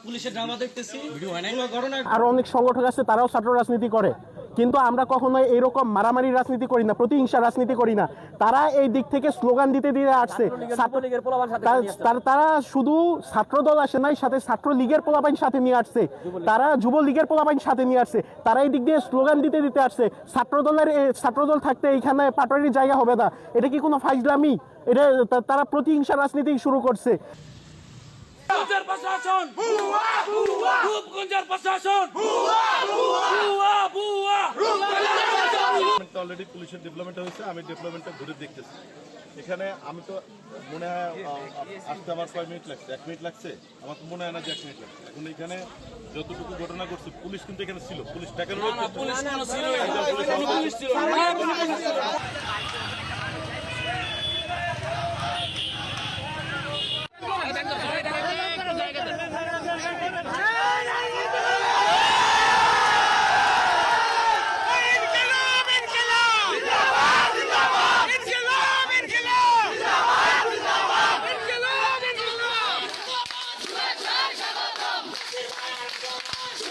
পুলিশের ড্রামা দেখতেছি, ঘটনা। আরো অনেক সংগঠন আছে, তারাও ছাত্র রাজনীতি করে, কিন্তু আমরা কখনোই এরকম মারামারি রাজনীতি করি না, প্রতিহিংসা রাজনীতি করি না। তারা এই দিক থেকে স্লোগান দিতে দিয়ে আসছে। তারা শুধু ছাত্র দল আসে নাই, সাথে ছাত্র লীগের পোলাপাইন সাথে নিয়ে আসছে, তারা যুবলীগের পোলাপাইন সাথে নিয়ে আসছে। তারা এই দিক দিয়ে স্লোগান দিতে দিতে আসছে। ছাত্রদল থাকতে এইখানে পাটোয়ারির জায়গা হবে না, এটা কি কোনো ফাইজলামি? এটা তারা প্রতিহিংসা রাজনীতি শুরু করছে। অলরেডি পুলিশের ডেভেলপমেন্ট হয়েছে, আমি ডেভেলপমেন্টটা ঘুরে দেখতেছি। এখানে আমি তো মনে হয় আসতে আমার কয় মিনিট লাগছে, 1 মিনিট লাগছে, আমার তো মনে হয় না যে 1 মিনিট লাগছে। এখন এখানে যতটুকু ঘটনা করছে, পুলিশ কিন্তু এখানে ছিল, পুলিশ টাকার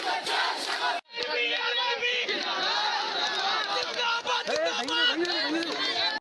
Let's go!